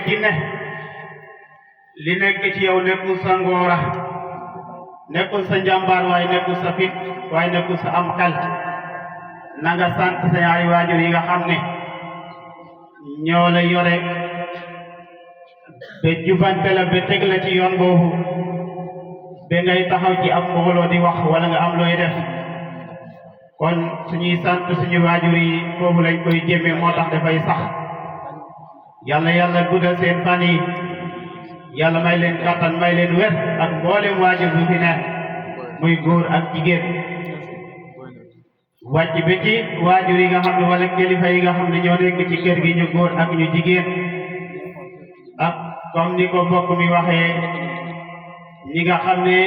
ci ne li nekk ci yow nekkul sa ngóora nekkul sa njàmbaar waaye nekkul sa fit waaye nekkul sa am xel na nga sant sa ñaari waajur yi nga xam ne ñoo la yore ba jubante la ba teg la ci yoon boobu ba ngay taxaw ci ab mbooloo di wax wala nga am looy def kon suñuy sant suñu waajur yi foofu lañ koy jëmee moo tax dafay sax yàlla guddal seen fan yi yàlla may leen kàttan may leen wér ak mboolem waajur bu fi nekk muy góor ak jigéen wàcc ba ci waajur yi nga xam ne wala kilifa yi nga xam ne ñoo nekk ci kër gi ñu góor ak ñu jigéen ak comme ni ko mbokk mi waxee ñi nga xam ne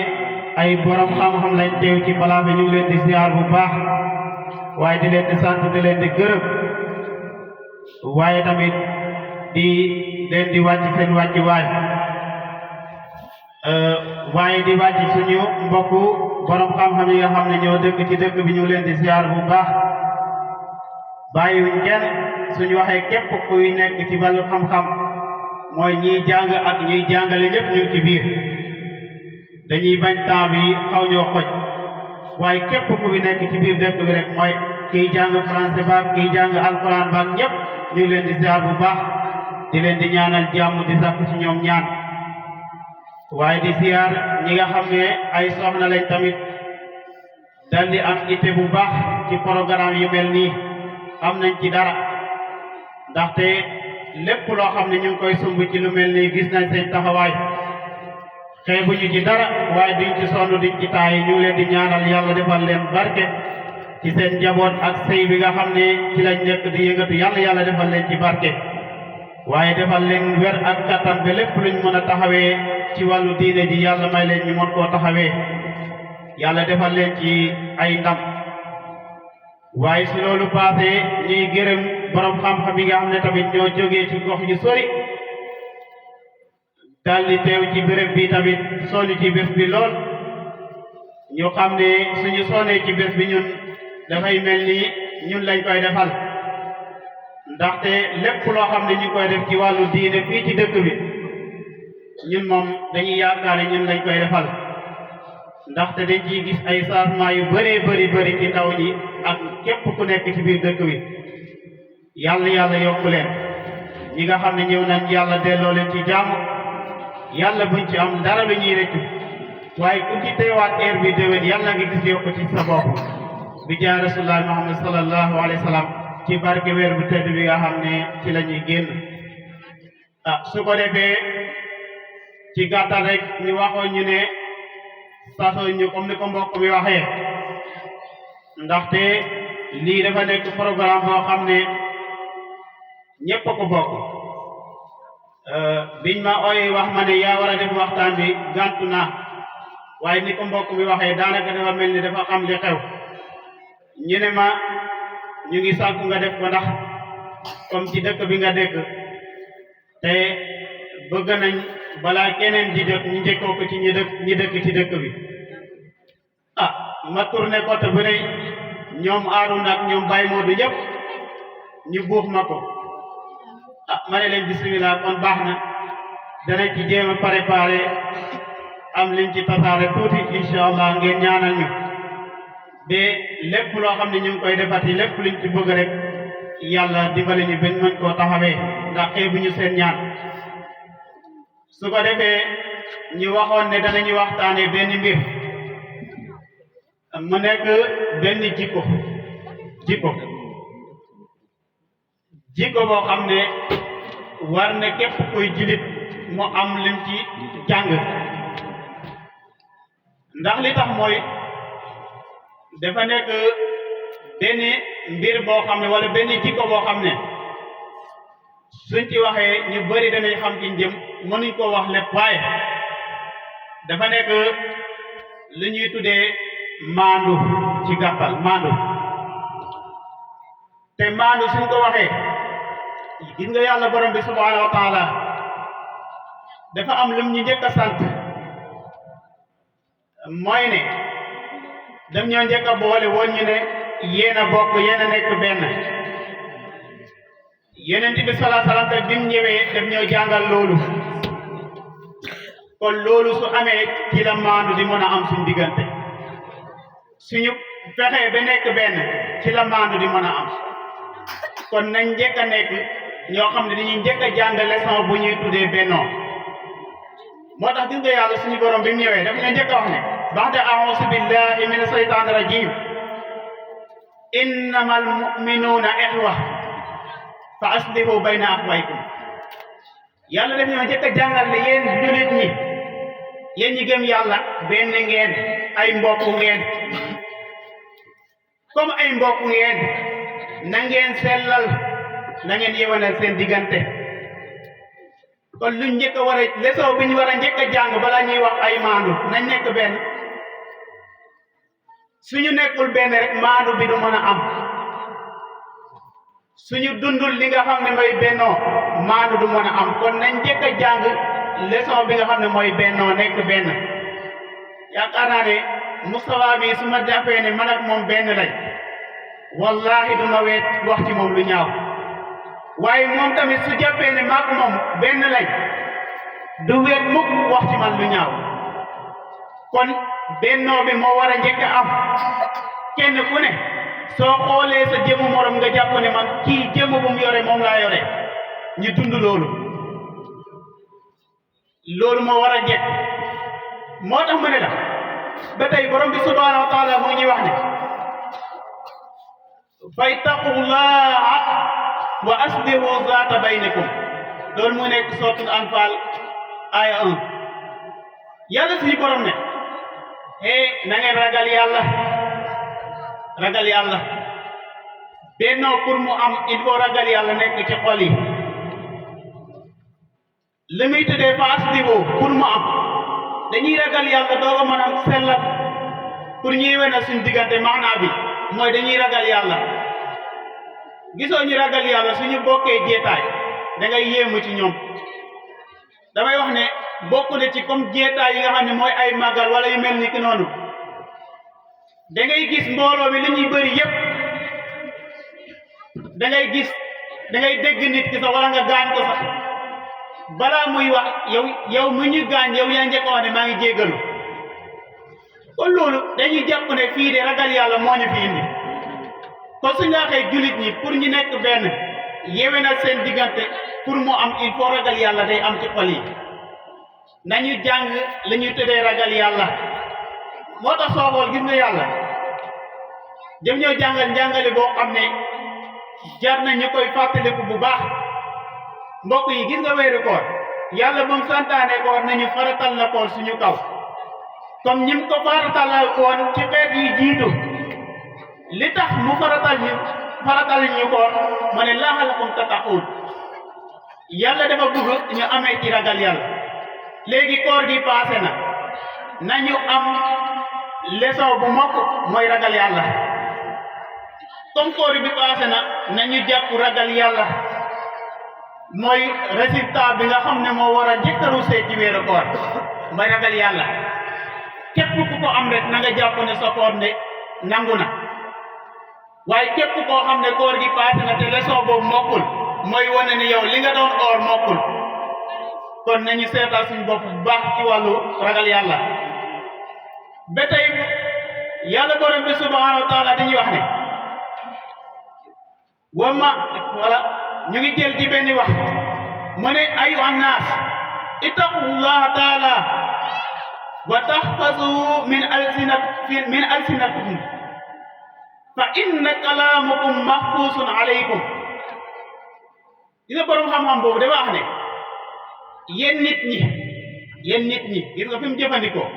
ay borom xam-xam lañ teew ci balaa bi ñu ngi leen di ziar bu baax waaye di leen di sant di leen di gërëm waaye tamit di leen di wàcc seen wàcc waaye di wàcc suñu mbokku borom xam-xam yi nga xam ne ñoo dëkk ci dëkk bi ñu ngi leen di ziar bu baax bàyyiwuñ kenn suñu waxee képp kuy nekk ci wàllu xam-xam mooy ñiy jàng ak ñuy jàngale ñëpp ñu ngi ci biir dañuy bañ temps bi xaw ñoo xoj waaye képp ku fi nekk ci biir dëkk bi rek mooy kiy jàng français baak kiy jàng alquran baak ñëpp ñu ngi leen di ziar bu baax di leen di ñaanal jàmm di sàkku ci ñoom ñaan waaye di ziar ñi nga xam ne ay soxna lañ tamit dal di am itte bu baax ci programme yu mel nii xam nañ ci dara ndaxte lépp loo xam ne ñu ngi koy sumb ci lu mel nii gis nañ seen taxawaay xeebuñu ci dara waaye duñ ci sonn duñ ci taay ñu ngi leen di ñaanal yàlla defal leen barke ci seen njaboot ak sëy bi nga xam ne ci lañ nekk di yëngatu yàlla defal leen ci barke waaye defal leen wér ak kattan ba lépp luñ mën a taxawee ci wàllu diine ji yàlla may leen ñu mën koo taxawee yàlla defal leen ci ay ndam waaye si loolu passé ñuy gërëm borom xam-xam yi nga xam ne tamit ñoo jógee ci gox yu sori daldi teew ci béréb bi tamit sonni ci bés bi lool ñu xam ne suñu sonnee ci bés bi ñun dafay mel ni ñun lañ koy defal ndaxte lépp loo xam ne ñu koy def ci wàllu diine fii ci dëkk bi ñun moom dañuy yaakaar ne ñun lañ koy defal ndaxte dañ ciy gis ay changement yu bëri ci ndaw ñi ak képp ku nekk ci biir dëkk bi yàlla yokku leen ñi nga xam ne ñëw nañ yàlla delloo leen ci jàmm yàlla buñ ci am dara lu ñuy rëccu waaye ku ci teewaat heure bi déwén yàlla nga gis yokku ci sa bopp bi jaay rasulullah muhammad sallallahu alayhi wa sallam ci barke weer bu tedd bi nga xam ne ci la ñuy génn su ko defee ci gàttal rek ñu waxoon ñu ne sasoo ñu comme ni ko mbokk mi waxee ndaxte lii dafa nekk programme boo xam ne ñépp a ko bokk biñ ma ooyee wax ma ne yaa war a def waxtaan bi gàntu naa waaye ni ko mbokk mi waxee daanaka dafa mel ni dafa xam li xew ñu ne ma ñu ngi sàkku nga def ko ndax comme ci dëkk bi nga dëkk te bëgg nañ balaa keneen di jot ñu njëkkoo ko ci ñi dëkk ci dëkk bi ma tourné côté bu ne ñoom Aaruna ak ñoom Baye Modou ñëpp ñu buux ma ko ma ne leen bismillah kon baax na danañ ci jéem a préparé am liñ ci tasaare tuuti incha allah ngeen ñaanal ñu ba lépp loo xam ne ñu ngi koy defati lépp luñ ci bëgg rek yàlla dimbali ñu bañ mën koo taxawee ndax xeebu ñu seen ñaan su ko defee ñu waxoon ne danañu waxtaane benn mbir mu nekk benn jikko boo xam ne war na képp kuy jullit mu am lim ci jàng ndax li tax mooy dafa nekk benn mbir boo xam ne wala benn jikko boo xam ne suñ ci waxee ñu bari danañ xam ci njëm mënuñ ko wax lépp waaye dafa nekk lu ñuy tuddee maandu ci gàttal maandu te maandu suñ ko waxee gis nga yàlla borom bi subhanahu wa taala dafa am lum ñu njëkk a sant mooy ne dam ñoo njëkk a boole woon ñu ne yéen a bokk yéen a nekk benn yonent bi sallallahu alayhi wasallam te bi mu ñëwee daf ñoo jàngal loolu kon loolu su amee ci la maandu di mën a am suñu diggante suñu fexee ba nekk benn ci la maandu di mën a am kon nañ njëkk a nekk ñoo xam ne dañuy njëkk a jàng leçon bu ñuy tuddee bennoo moo tax gis nga yàlla suñu borom bi mu ñëwee daf ñu njëkk a wax ne ba'da a'uuzu billahi mina shaytaani rajiim innamal mu'minuuna ixwa fa aslihu bayna axwaykum yàlla daf ñoo njëkk a jàngal ne yéen jullit ñi yéen ñi gëm yàlla benn ngeen ay mbokk ngeen comme ay mbokk ngeen na ngeen sellal na ngeen yewanal seen diggante kon luñ njëkk a war a leçon bi ñu war a njëkk a jàng balaa ñuy wax ay maandu nañ nekk benn suñu nekkul benn rek maandu bi du mën a am suñu dundul li nga xam ne mooy bennoo maandu du mën a am kon nañ njëkk a jàng leçon bi nga xam ne mooy bennoo nekk benn yaakaar naa ne Moustapha mi su ma jàppee ne man ak moom benn lañ wallahi du ma weet wax ci moom lu ñaaw waaye moom tamit su jàppee ne maak moom benn lañ du weet mukk wax ci man lu ñaaw kon bennoo bi moo war a njëkk a am kenn ku ne soo xoolee sa jëmu morom nga jàpp ne man kii jëmu bu mu yore moom laa yore ñu dund loolu moo war a njëkk moo tax ma ne la ba tey borom bi subhaanahu wa taala moo ñuy wax ne fattaqullaha wa aslihu zaata baynikum loolu mu nekk suratul anfal aya 1 yàlla suñu borom ne na ngeen ragal yàlla bennoo pour mu am il faut ragal yàlla nekk ci xol yi li muy tuddee fa aslihu pour mu am dañuy ragal yàlla doo ko mën a sellal pour ñuy wena suñu diggante maanaa bi mooy dañuy ragal yàlla gisoo ñu ragal yàlla suñu bokkee jeetaay da ngay yéemu ci ñoom damay wax ne bokk na ci comme jeetaay yi nga xam ne mooy ay màggal wala yu mel ni ki noonu da ngay gis mbooloo mi li ñuy bëri yépp da ngay dégg nit ki sax wala nga gaañ ko sax balaa muy wax yow mu ñu gaañ yow yaa njëkk a wax ne maa ngi jéggalu kon loolu dañuy jàpp ne fii de ragal yàlla moo ñu fi indi kon su ñu waxee jullit ñi pour ñu nekk benn yewenal seen diggante pour mu am il faut ragal yàlla day am ci xol yi nañu jàng li ñuy tuddee ragal yàlla moo tax soo xool gis nga yàlla dem ñoo jàngal njàngale boo xam ne jar na ñu koy fàttaliku bu baax mbokk yi gis nga weeru koor yàlla ba mu santaane koor nañu faratal na koor suñu kaw comme ñim ko faratal woon ci xeet yi jiitu li tax mu faratal ñu koor ma ne la'allakum tattaqun yàlla dafa bëgg ñu amee ci ragal yàlla léegi koor gi paase na nañu am leçon bu mokk mooy ragal yàlla comme koor bi paase na nañu jàpp ragal yàlla mooy résultat bi nga xam ne moo war a njëkkaru see ci weeru koor mooy ragal yàlla képp ku ko am rek na nga jàpp ne sa koor ne nangu na waaye képp koo xam ne koor gi paase na te leçon boobu mokkul mooy wane ne yow li nga doon oor mokkul kon nañu seetal suñu bopp bu baax ci wàllu ragal yàlla ba tey yàlla borom bi subhanahu wa taala dañuy wax ne ñu ngi jël ci benn wax mu ne ayyuhan naas ittaqullaha taala wa tahfazu min alsinatikum fa inna kalaamakum mahfuusun alaykum gis nga borom xam-xam boobu dafa wax ne yéen nit ñi gis nga fi mu jëfandikoo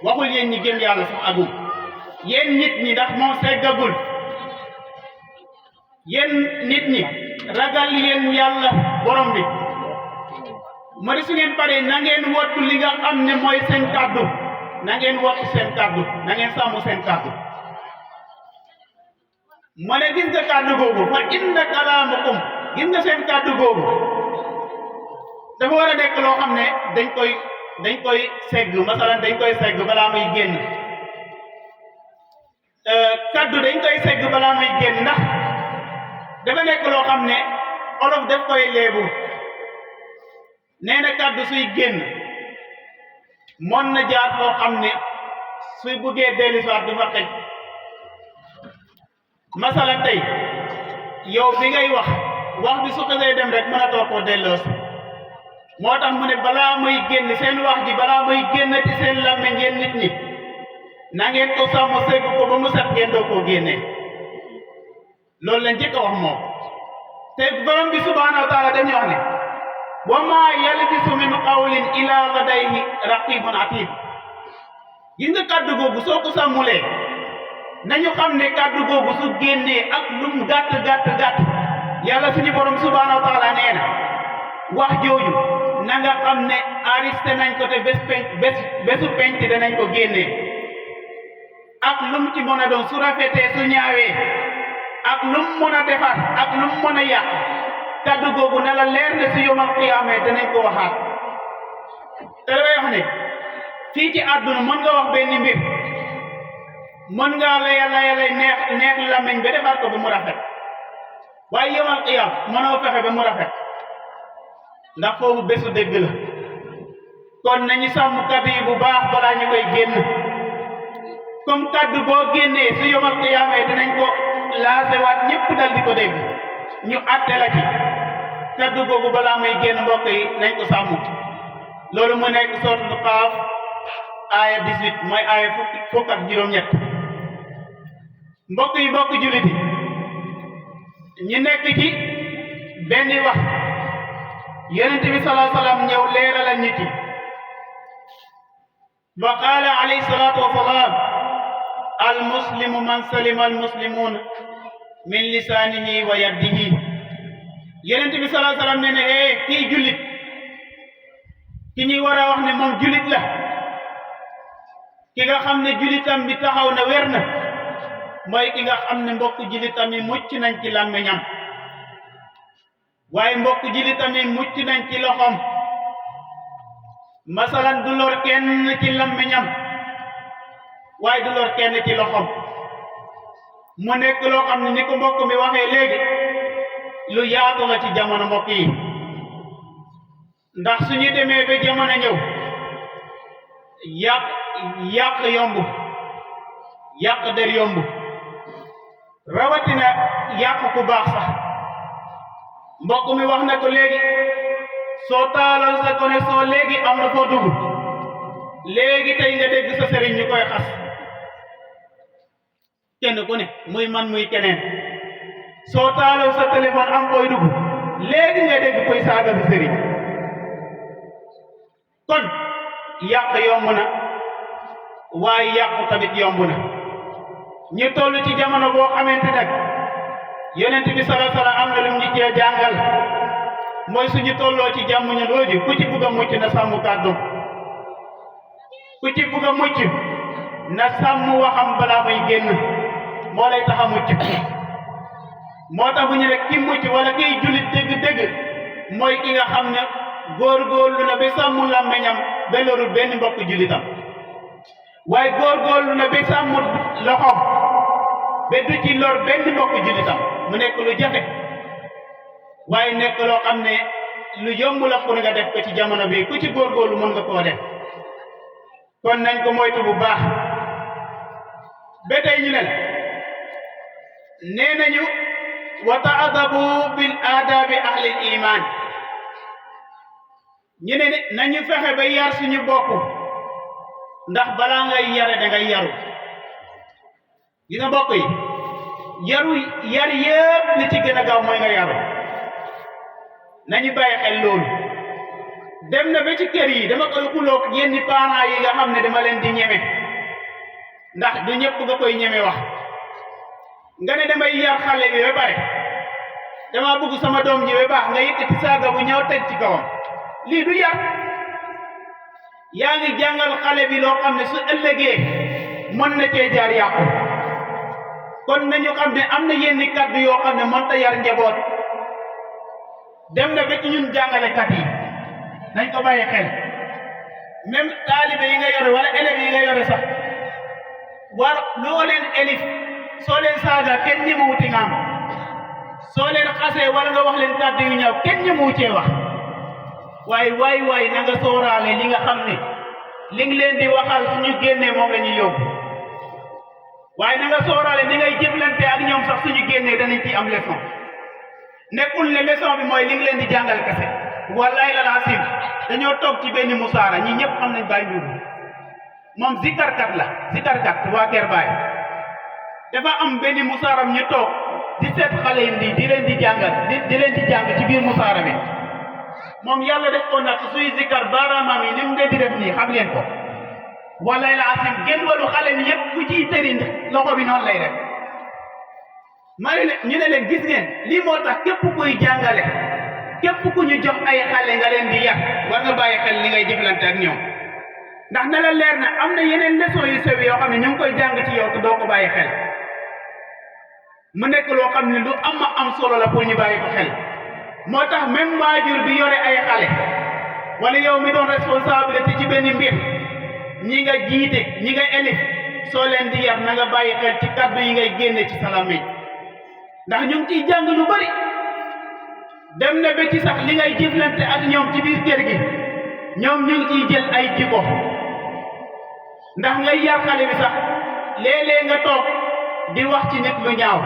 waxul yéen ñi gëm yàlla sax agum yéen nit ñi ndax moom seggagul yéen nit ñi ragal yéen yàlla borom bi ma di su ngeen paree na ngeen wattu li nga xam ne mooy seen kàddu na ngeen wattu seen kàddu na ngeen sàmm seen kàddu ma ne gis nga kàddu googu fa inna kalaamakum gis nga seen kàddu googu dafa war a nekk loo xam ne dañ koy segg masalan dañ koy segg balaa muy génn kàddu dañ koy segg balaa muy génn ndax dafa nekk loo xam ne olof def koy léebu nee na kàddu suy génn mën na jaar foo xam ne suy buggee dellu soit du fa xej masalan tey yow bi ngay wax bi su xasee dem rek mënatoo koo delloosi moo tax mu ne balaa muy génn seen wax ji balaa muy génn ci seen làmmiñ ngeen nit ñi na ngeen ko sàmm segg ko ba mu set ngeen doo koo génnee loolu la njëkk a wax moom te borom bi subhaanahu wa taala dañuy wax ne wa maa yalbisu min qawlin illaa ladayhi raqibun atid gis nga kàddu googu soo ko sàmmulee nañu xam ne kàddu googu su génnee ak lum gàtt yàlla suñu borom subhaanahu wa taala nee na wax jooju na nga xam ne arrêté nañ ko te bésu penc danañ ko génnee ak lum ci mën a doon su rafetee su ñaawee ak lum mën a defar ak lum mën a yàq kàddu googu na la leer ne si yomal qiyaamee danañ ko waxaat te damay wax ne fii ci àdduna mën nga wax benn mbir mën ngaa lay neex làmmiñ ba defar ko ba mu rafet waaye yomal qiyaam mënoo fexe ba mu rafet ndax foofu bésu dégg la kon nañu sàmm kàddu yi bu baax balaa ñu koy génn comme kàddu boo génnee su yomal qiyaamee dinañ ko laasewaat ñëpp dal di ko dégg ñu àtte la ci kàddu boobu balaa muy génn mbokk yi nañ ko sàmm loolu mu nekk suratul Qaaf aaya 18 mooy aaya fukk ak juróom-ñett mbokk yi mbokk jullit yi ñu nekk ci benn wax yonent bi sallallahu alayhi wa sallam ñëw leeralal nit yi wa qaala alayhi salaatu wa salaam al muslimu man salima al muslimuuna min lisaanihi wa yadihi yonent bi sallallahu alayhi wa sallam ne kii jullit ki ñuy war a wax ne moom jullit la ki nga xam ne jullitam bi taxaw na wér na mooy ki nga xam ne mbokk jullitam yi mucc nañ ci làmmiñam waaye mbokk jullitam yi mucc nañ ci loxoom masalan du lor kenn ci làmmiñam waaye du lor kenn ci loxoom mu nekk loo xam ne ni ko mbokk mi waxee léegi lu yaatu la ci jamono mbokk yi ndax suñu demee ba jamono ñëw yàq yomb yàq der yomb rawatina yàq ku baax sax mbokk mi wax na ko léegi soo taalal sa connexion léegi am na foo dugg léegi tey nga dégg sa sëriñ ñu koy xas kenn ku ne muy man muy keneen soo taalal sa téléphone am koy dugg léegi nga dégg koy saaga sa sëriñ kon yàq yomb na waaye yàqu tamit yomb na ñu toll ci jamono boo xamante nag yonent bi sallallahu alayhi wa sallam am na lu ñu cee jàngal mooy suñu tolloo ci jàmm ñu looji ku ci bugg a mucc na sàmm kàddu ku ci bugg a mucc na sàmm waxam balaa muy génn moo lay tax a mucc moo tax bu ñu rek ki mucc wala kiy jullit dëgg-dëgg mooy ki nga xam ne góorgóorlu na ba sàmm làmmiñam ba lorul benn mbokk jullitam waaye góorgóorlu na ba sàmm loxoom ba du ci lor benn mbokk jullitam mu nekk lu jafe waaye nekk loo xam ne lu yomb la pour nga def ko ci jamono bi ku ci góorgóorlu mën nga koo def kon nañ ko moytu bu baax ba tey ñu ne la nee nañu wa taadabu bil aadabi ahlil iman ñu ne nañu fexe ba yar suñu bopp ndax balaa ngay yare da ngay yaru gis nga mbokk yi yar yëpp li ci gën a gaaw mooy nga yaru nañu bàyyi xel loolu dem na ba ci kër yi dama koy xuloo yenn parents yi nga xam ne dama leen di ñeme ndax du ñëpp nga koy ñeme wax nga ne damay yar xale bi ba pare dama bëgg sama doom ji ba baax nga yëkkati saaga bu ñëw teg ci kawam lii du yar yaa ngi jàngal xale bi loo xam ne su ëllëgee mën na cee jaar yàqu kon nañu xam ne am na yenn kàddu yoo xam ne mënta yar njaboot dem na ba ci ñun jàngalekat yi nañ ko bàyyi xel même taalibe yi nga yore wala élèves yi nga yore sax war loo leen élif soo leen saaga kenn ñi ma wuti nga am soo leen xasee wala nga wax leen kàddu yu ñaaw kenn ñëmu cee wax waaye waay na nga sóoraale li nga xam ne li ngi leen di waxal suñu génnee moom la ñuy yóbbu waaye na nga sóoraale ni ngay jëflante ak ñoom sax suñu génnee danañ ci am leçon nekkul ne leçon bi mooy li ngi leen di jàngal kese wallaay la laa sim dañoo toog ci benn musaara ñi ñëpp xam nañ Baay Njuubu moom zikarkat la zikarkat waa Kër Baay dafa am benn musaaram ñu toog di seet xale yi di leen di jàngal di leen di jàng ci biir musaara bi moom yàlla def ko nag suy zikar baaraamam yi ni mu di def nii xam leen ko wallaay la asim gën walu xale mi yëpp ku ciy tëri loxo bi noonu lay def ñu ne leen gis ngeen lii moo tax képp kuy jàngale képp ku ñu jox ay xale nga leen di yar war nga bàyyi xel li ngay jëflante ak ñoom ndax na la leer na am na yeneen leçon yu sew yoo xam ne ñu ngi koy jàng ci yow te doo ko bàyyi xel mu nekk loo xam ne lu am solo la pour ñu bàyyi ko xel moo tax même waajur bi yore ay xale wala yow mi doon responsabilité ci benn mbir ñi nga jiite ñi nga élif soo leen di yar na nga bàyyi xel ci kaddu yi ngay génne ci sa làmmiñ ndax ñu ngi ciy jàng lu bari dem na ba ci sax li ngay jëflante ak ñoom ci biir kër gi ñoom ñu ngi ciy jël ay jikko ndax ngay yar xale bi sax léeg-léeg nga toog di wax ci nit lu ñaaw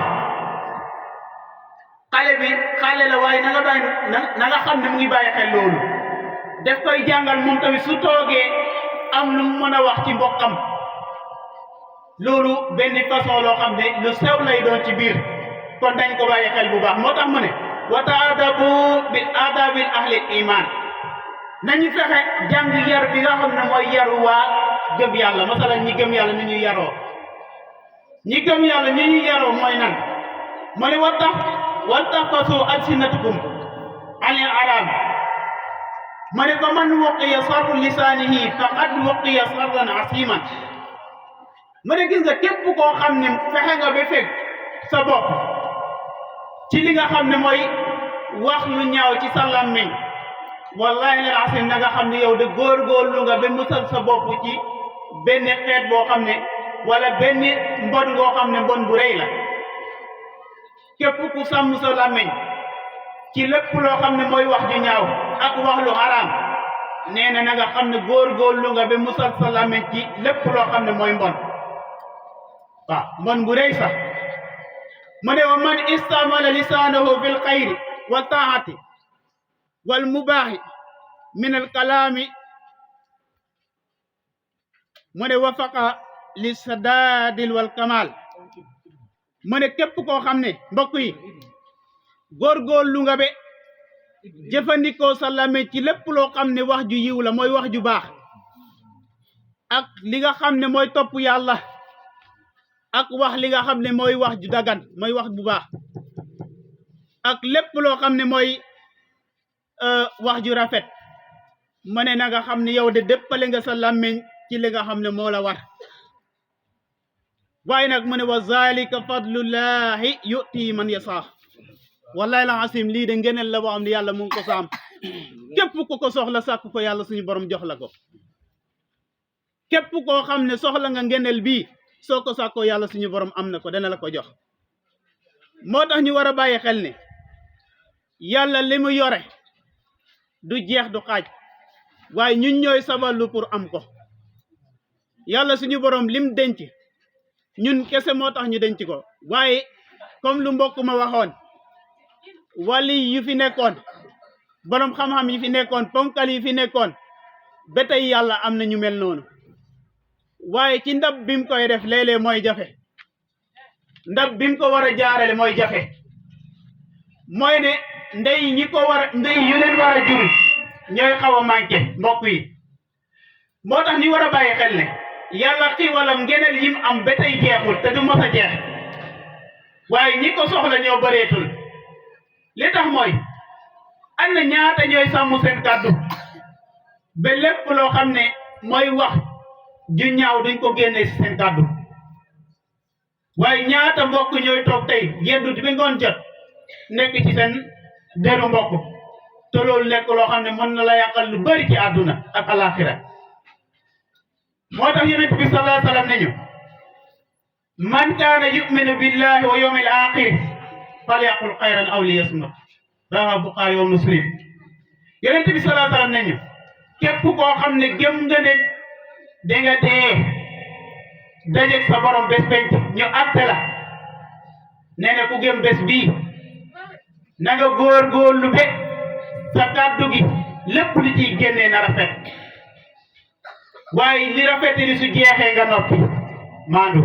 xale la waaye na nga xam ne mu ngi bàyyi xel loolu daf koy jàngal moom tamit su toogee am lu mu mën a wax ci mbokkam loolu benn façon loo xam ne lu sew lay doon ci biir kon dañ ko bàyyi xel bu baax moo tax mu ne wa taadabu bil adabil ahli iman nañu fexe jàng yar bi nga xam ne mooy yaru waa gëm yàlla masalan ñi gëm yàlla ni ñuy yaroo ñi gëm yàlla ñi ñuy yaroo mooy nan mu ne waltafasu alsinatukum anil aram ma ne ko man waqiya sarru lisaanihi faqad waqiya sarran asiman ma ne gis nga képp koo xam ne fexe nga ba fekk sa bopp ci li nga xam ne mooy wax lu ñaaw ci sa làmmiñ wallahi lal asim na nga xam ne yow de góorgóorlu nga ba musal sa bopp ci benn xeet boo xam ne wala benn mbon ngoo xam ne mbon bu rëy la képp ku sàmm sa làmmiñ ci lépp loo xam ne mooy wax ju ñaaw ak wax lu haram nee na nga xam ne góorgóorlu nga ba musal sa làmmiñ ci lépp loo xam ne mooy mbon waaw mbon bu rëy sax mu ne wa man istamala lisaanahu bil xayri wa taati wal mubaahi min al kalaami mu ne wafaqa li sadaadil wal kamal mu ne képp koo xam ne mbokk yi góorgóorlu nga be jëfandikoo sa làmmiñ ci lépp loo xam ne wax ju yiw la mooy wax ju baax ak li nga xam ne mooy topp yàlla ak wax li nga xam ne mooy wax ju dagan mooy wax bu baax ak lépp loo xam ne mooy wax ju rafet mu ne na nga xam ne yow de déppale nga sa làmmiñ ci li nga xam ne moo la war waaye nag mu ne wa zalika fadlullahi yu'ti man yasa wallahi la asim lii de ngeneel la boo xam ne yàlla mu ngi ko saam képp ku ko soxla sàkk ko yàlla suñu borom jox la ko képp koo xam ne soxla nga ngeneel bii soo ko sàkkoo yàlla suñu borom am na ko dana la ko jox moo tax ñu war a bàyyi xel ne yàlla li mu yore du jeex du xaaj waaye ñun ñooy sabalu pour am ko yàlla suñu borom lim denc ñun kese moo tax ñu denc ko waaye comme lu mbokk ma waxoon wali yu fi nekkoon borom xam-xam yi fi nekkoon ponkal yi fi nekkoon ba tey yàlla am na ñu mel noonu waaye ci ndab bi mu koy def léeg-léeg mooy jafe ndab bi mu ko war a jaarale mooy jafe mooy ne ndey ñi ko war a ndey yu leen war a jur ñooy xaw a manqué mbokk yi moo tax ñu war a bàyyi xel ne yàlla xiiwalam ngeneel yim am ba tey jeexul te du mos a jeex waaye ñi ko soxla ñoo bëreetul li tax mooy am na ñaata ñooy sàmm seen kàddu ba lépp loo xam ne mooy wax ju ñaaw duñ ko génne si seen kàddu waaye ñaata mbokk ñooy toog tey yeddu bi ngoon jot nekk ci seen deru mbokk te loolu nekk loo xam ne mën na la yàqal lu bari ci àdduna ak alaxira moo tax yonent bi sallallahu alayhi wa sallam ne ñu man kaana yuminu billahi wa yawmil axir falyaqul xayran aw liyasmut rawahu Buxaari wa Muslim. Yonent bi sallallahu alayhi wa sallam ne ñu képp koo xam ne gëm nga ne da nga dee dajeeg sa borom bés penc ñu àtte la nee na ku gëm bés bii na nga góorgóorlu be sa kàddu gi lépp li ciy génnee na rafet waaye li rafet li su jeexee nga noppi maandu.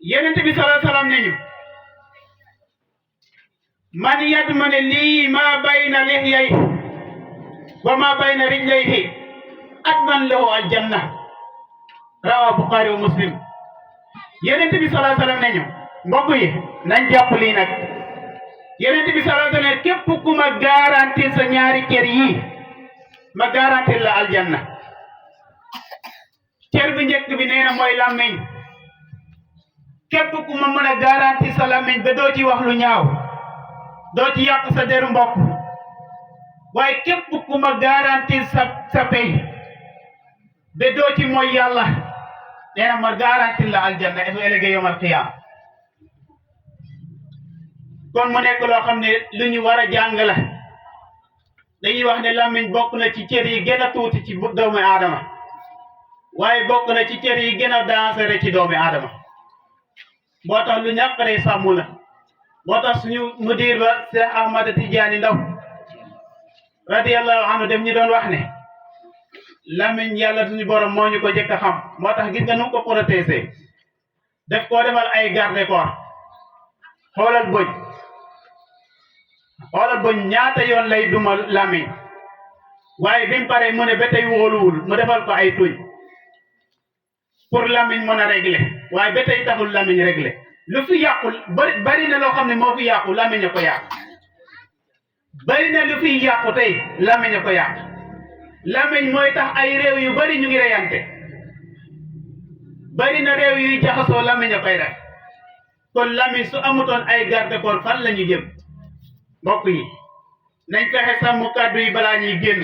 Yonent bi sallallahu alayhi wa sallam ne ñu man yadmane lii maa bayna lihyayhi wa maa bayna rijlayhi adman lahu aljanna rawahu Buxaari wa Muslim. Yonent bi sallallahu alayhi wa sallam ne ñu mbokk yi nañ jàpp lii nag. Yonent bi sallallahu alayhi wa sallam képp ku ma garanti sa ñaari cër yii ma garanti la aljanna. cër bi njëkk bi nee na mooy làmmiñ. képp ku ma mën a garanti sa làmmiñ ba doo ci wax lu ñaaw doo ci yàq sa deru mbokk waaye képp ku ma garanti sa pay ba doo ci mooy yàlla nee na ma garanti la aljanna su ëllëgee yawmal qiyaama. kon mu nekk loo xam ne lu ñu war a jàng la. dañuy wax ne làmmiñ bokk na ci cër yi gën a tuuti ci doomu aadama waaye bokk na ci cër yi gën a dangereux ci doomu aadama. moo tax lu ñàkkaree sàmm la. moo tax suñu mudir ba Cheikh Ahmad Tidiane Ndaw radiyallahu anhu dem ñu doon wax ne làmmiñ yàlla suñu borom moo ñu ko jëkk a xam moo tax gis nga nu ko protéger def koo defal ay garde corps. xoolal bëñ ñaata yoon lay duma làmmiñ waaye bi mu paree mu ne ba tey wóoluwul mu defal ko ay tuñ pour làmmiñ mën a régler waaye ba tey taxul làmmiñ régler. lu fi yàqul bari na loo xam ne moo fi yàqu làmmiñ a ko yàq. bari na lu fi yàqu tey làmmiñ a ko yàq. làmmiñ mooy tax ay réew yu bari ñu ngi reyante. bari na réew yuy jaxasoo làmmiñ a koy def. kon làmmiñ su amutoon ay garde-corps fan la ñu jëm mbokk yi nañ fexe sàmm kàddu yi balaa ñuy génn.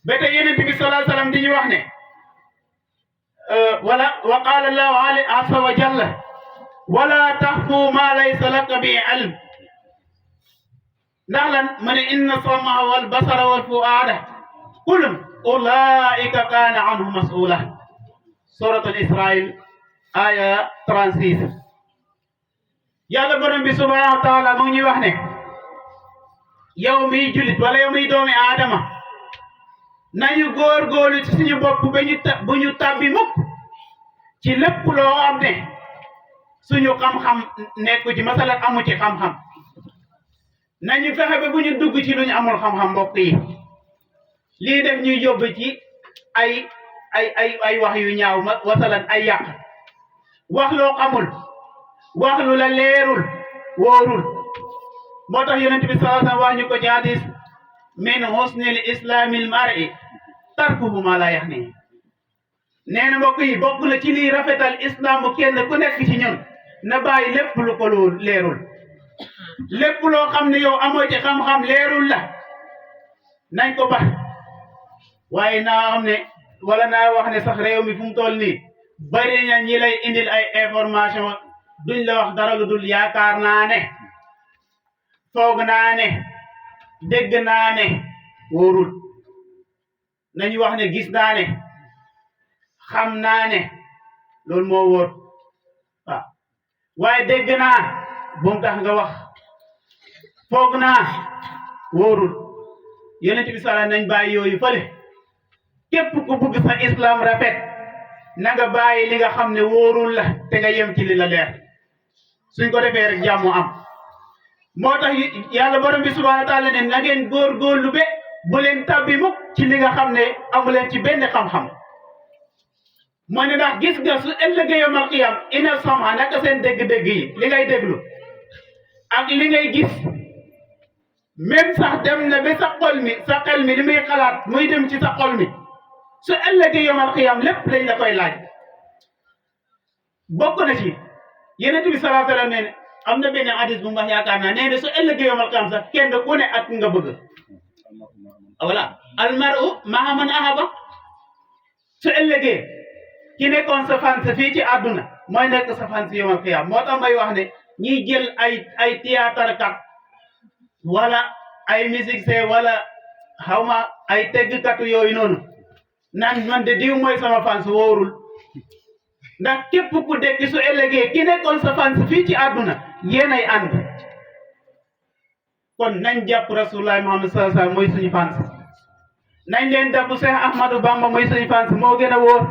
ba tey Yonent bi sallallahu alayhi wa sallam di ñu wax ne wa qaala Allahu azza wa jalla wala taxfu ma laysa laka bi ilm ndax lan ma ne inna samaa wal basara wal fuaada kullun ulaika kaana anhu mas'ula suratul Israil aya 36. yàlla borom bi subhanahu wa taala mu ngi ñuy wax ne yow miy jullit wala yow miy doomi aadama nañu góorgóorlu ci suñu bopp bu ñu tàbbi mukk ci lépp loo xam ne suñu xam-xam nekku ci masalan amu ci xam-xam. nañu fexe ba bu ñu dugg ci lu ñu amul xam-xam mbokk yi lii def ñuy yóbbu ci ay wax yu ñaaw masalan ay yàq wax loo xamul wax lu la leerul wóorul. moo tax Yonent bi sallallahu alayhi wa sallam wax ñu ko ci hadis min husnil islamil mar'i tarkuhu ma la yaxni. nee na mbokk yi bokk na ci lii rafetal islam bu kenn ku nekk ci ñun na bàyyi lépp lu ko leerul. lépp loo xam ne yow amoo ci xam-xam leerul la nañ ko bax. waaye naa xam ne wala naa wax ne sax réew mi fu mu toll nii bari na ñi lay indil ay information duñ la wax dara lu dul yaakaar naa ne foog naa ne dégg naa ne wóorul. nañu wax ne gis naa ne xam naa ne loolu moo wóor waaw waaye dégg naa bu mu tax nga wax foog naa wóorul. Yonent bi sala nañ bàyyi yooyu fële képp ku bëgg sa islam rafet na nga bàyyi li nga xam ne wóorul la te nga yem ci li la leer. suñ ko defee rek jàmm am. moo tax yàlla borom bi subhanahu wa taala ne na ngeen góorgóorlu be bu leen tabbi mukk ci li nga xam ne amu leen ci benn xam-xam. moo ne ndax gis nga su ëllëgee yawmal qiyaam ina sama naka seen dégg-dégg yi li ngay déglu ak li ngay gis même sax dem na ba sa xel mi li muy xalaat muy dem ci sa xol mi su ëllëgee yawmal qiyaam lépp lañ la koy laaj. bokk na ci Yonent bi sallallahu alayhi wa sallam ne am na benn hadis bu mu wax yaakaar naa nee na su ëllëgee yawmal qiyaam sax kenn ku ne ak nga bëgg. voilà almaru ma'a man ahaba su ëllëgee ki nekkoon sa fan sa fii ci àdduna mooy nekk sa fan si yawmal qiyaam. moo tax may wax ne ñiy jël ay théâtre kat wala ay musicien wala xawma ay teggkatu yooyu noonu naan man de diw mooy sama fans wóorul ndax képp ku dekki su ëllëgee ki nekkoon sa fans fii ci àdduna yéenay ànd kon nañ jàpp rasulullah muhammad sallallahu alayhi wasallam mooy suñu fans nañ leen jàpp Cheikh Ahmadou Bamba mooy suñu fans moo gën a wóor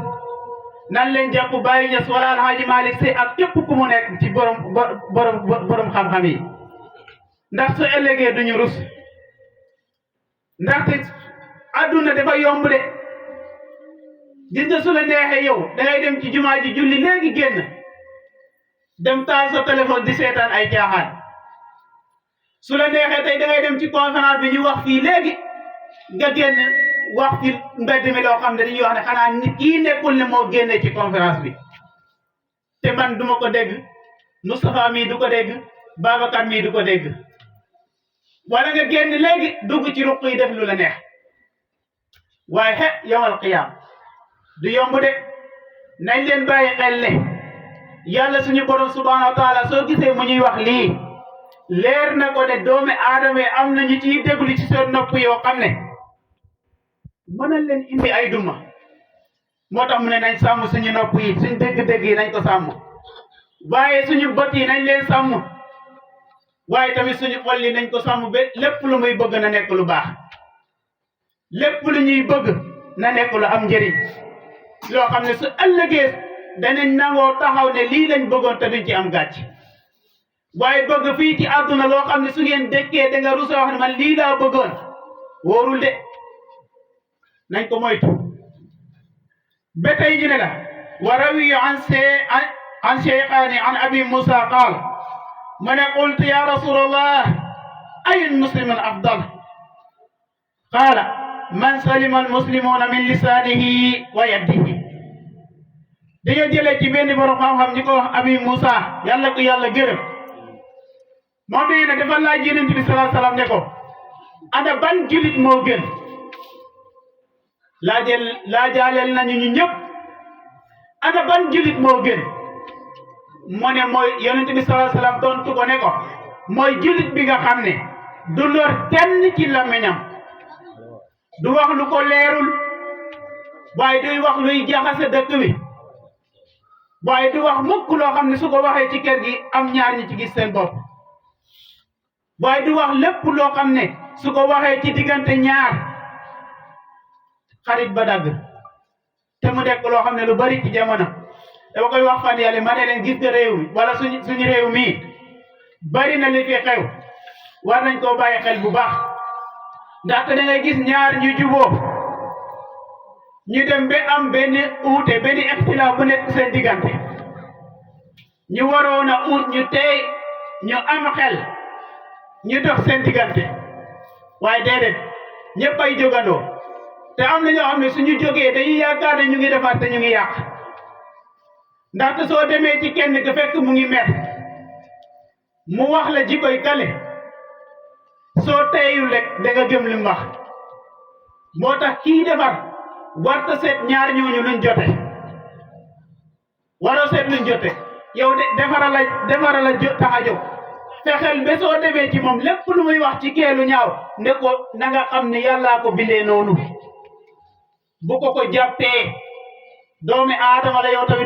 nan leen jàpp Baye Niass wala Alhaji Malick Sy ak képp ku mu nekk ci borom xam-xam yi ndax su ëllëgee duñu rus ndaxte àdduna dafa yomb de gis nga su la neexee yow da ngay dem ci jumaa ji julli léegi génn dem taal sa téléphone di seetaan ay caaxaan su la neexee tey da ngay dem ci conférence bi ñu wax fii léegi nga génn wax ci mbedd mi loo xam ne dañuy wax ne xanaa nit kii nekkul ne moo génnee ci conférence bi te man duma ko dégg Moustapha mii du ko dégg Babacar mii du ko dégg wala nga génn léegi dugg ci ruq yi def lu la neex waaye xe yawmal qiyaam du yomb de nañ leen bàyyi xel ne yàlla suñu borom subhanahu wa taala soo gisee mu ñuy wax lii leer na ko ne doomi aadama yi am nañu ciy déglu ci seen nopp yoo xam ne mënal leen indi ay duma moo tax mu ne nañ sàmm suñu nopp yi suñ dégg-dégg yi nañ ko sàmm waaye suñu bët yi nañ leen sàmm waaye tamit suñu xol yi nañ ko sàmm ba lépp lu muy bëgg na nekk lu baax lépp lu ñuy bëgg na nekk lu am njëriñ loo xam ne su ëllëgee danañ nangoo taxaw ne lii lañ bëggoon te duñ ci am gàcc waaye bëgg fii ci àdduna loo xam ne su ngeen dekkee da nga rusa wax ne man lii laa bëggoon wóorul de nañ ko moytu ba tey ñu ne la wa rawiyu an sheykhani an abi musa qaal ma ne qultu ya rasulallah ayul muslimin afdal qaala man salima almuslimuna min lisanihi wa yadihi dañoo jëlee ci benn borom xam-xam ñi ko wax abi musa yàlla ko yàlla gërëm moom nee na dafa laaj yonent bi sallallahu alayhi wasallam ne ko ana ban julit moo gën laajaaleel nañu ñu ñëpp ana ban julit moo gën mu ne mooy yonent bi sallallahu alayhi wasallam tontu ko ne ko mooy julit bi nga xam ne du lor kenn ci làmmiñam du wax lu ko leerul waaye duy wax luy jaxase dëkk bi waaye du wax mukk loo xam ne su ko waxee ci kër gi am ñaar ñi ci gis seen bopp waaye du wax lépp loo xam ne su ko waxee ci diggante ñaar xarit ba dagg te mu nekk loo xam ne lu bari ci jamono dama koy wax fan yàlla ma ne leen gis nga réew mi wala suñu réew mii bari na li fi xew war nañ koo bàyyi xel bu baax ndaxte da ngay gis ñaar ñu juboo ñu dem ba am benn uute benn ixtilaaf bu nekk seen diggante ñu waroon a ut ñu tey ñu am xel ñu dox seen diggante waaye déedéet ñëpp ay jógandoo te am na ñoo xam ne suñu jógee dañuy yaakaar ne ñu ngi defar te ñu ngi yàq ndaxte soo demee ci kenn ka fekk mu ngi mer mu wax la jikoy kale soo teeyul rek da nga gëm li mu wax moo tax kii defar warta seet ñaar ñooñu luñ jote waroo seet luñ jote yow de defara la tax a jóg fexeel ba soo demee ci moom lépp lu muy wax ci keelu ñaaw ne ko na nga xam ne yàllaa ko bindee noonu bu ko jàppee doomi aadama la yow tamit